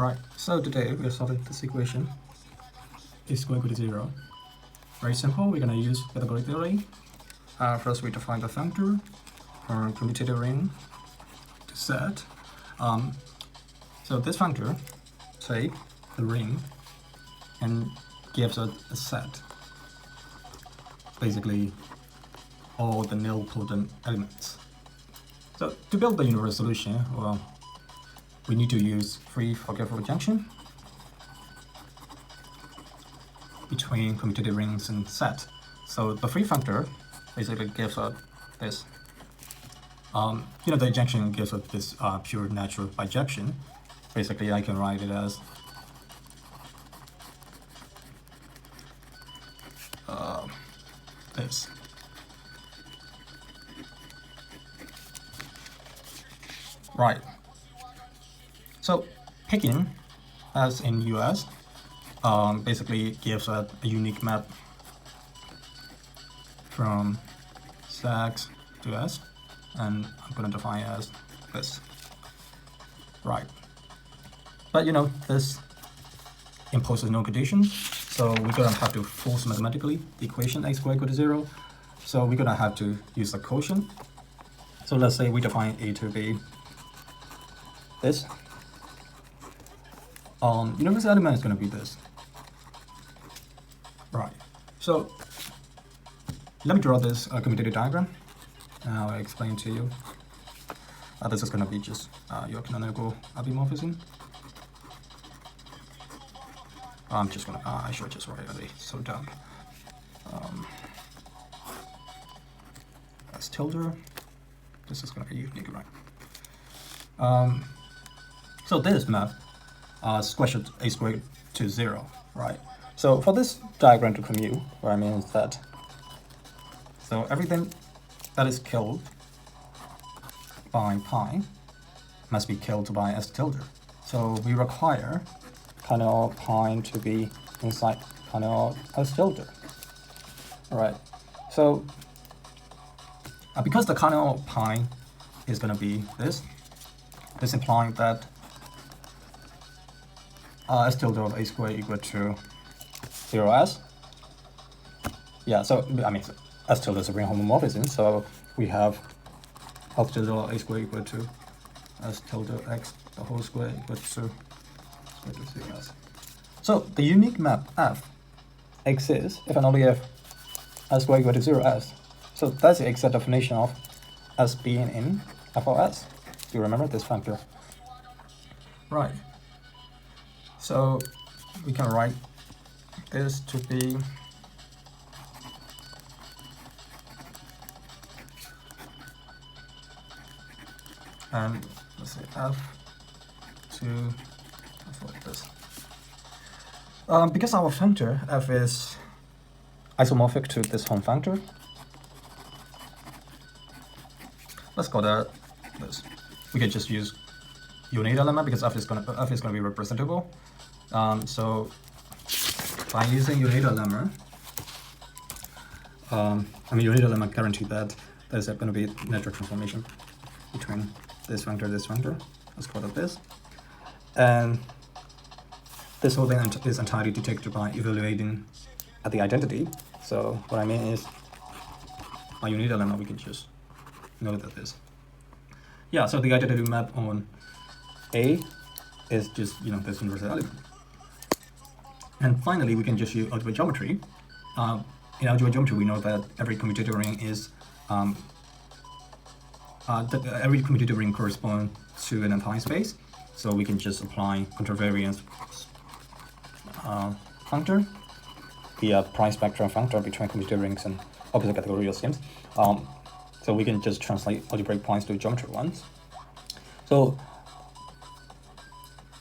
Right, so today we're solving this equation, a square equal to 0. Very simple, we're going to use Pythagorean theory. First we define the functor for a commutative ring to set. So this functor take the ring and gives us a set, basically all the nilpotent elements. So to build the universal solution, well, we need to use free Fourier junction between commutative rings and set. So the free functor basically gives us this. The junction gives us this pure natural bijection. Basically, I can write it as this. Right. So Pekin, as in US, basically gives us a unique map from X to S, and I'm going to define it as this. Right. But this imposes no conditions, so we're going to have to force mathematically the equation x squared equal to 0. So we're going to have to use the quotient. So let's say we define A to be this. Universal element is going to be this. Right. So let me draw this commutative diagram, and I'll explain to you. This is going to be just your canonical abimorphism. I'm just gonna. I should just write it. So dumb. That's tilde. This is gonna be unique, right? So this map squashes a squared to 0, right? So for this diagram to commute, what I mean is that so everything that is killed by pi must be killed by s tilde. So we require kernel pi to be inside kernel s tilde. Alright, so because the kernel pi is going to be this implying that s tilde of a squared equal to 0s. Yeah, so I mean s tilde is a ring homomorphism, so we have s tilde of a squared equal to s tilde x the whole square equal to 0s. So the unique map f exists if and only if s squared equal to 0s. So that's the exact definition of s being in f of s. Do you remember this factor? Right. So we can write this to be and let's say f to like this. Because our functor f is isomorphic to this home functor, let's call that this. We can just use unit lemma because f is gonna be representable. So by using unit lemma, unit lemma guarantee that there's going to be natural transformation between this functor. Let's call it this, and this whole thing is entirely detected by evaluating at the identity. So what I mean is, by unit lemma, we can just know that this. Yeah, so the identity map on A is just this universal element. And finally, we can just use algebraic geometry. In algebraic geometry, we know that every commutative ring is every commutative ring corresponds to an entire space. So we can just apply contravariance functor, the price spectrum functor between commutative rings and opposite categorical schemes. So we can just translate algebraic points to geometric ones. So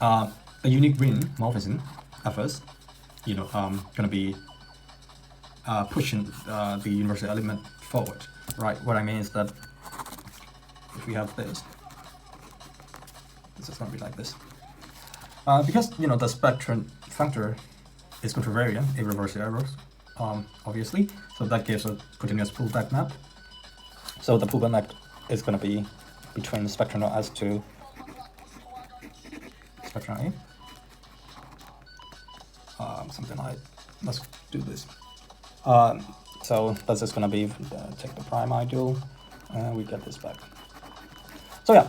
a unique ring morphism Fs, gonna be pushing the universal element forward, right? What I mean is that if we have this is gonna be like this. Because the spectrum functor is contravariant, irreversible errors, obviously. So that gives a continuous pullback map. So the pullback map is gonna be between spectrum S to spectrum A. something like, let's do this. So that's just gonna be take the prime ideal, and we get this back. So yeah,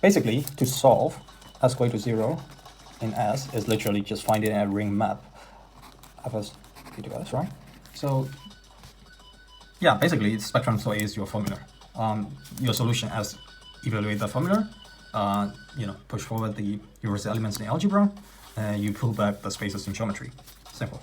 basically to solve s equal to 0 in S is literally just finding a ring map of S to S, right? So yeah, basically spectrum so A is your formula. Your solution as evaluate the formula, push forward the universal elements in algebra, and you pull back the spaces in geometry. Simple.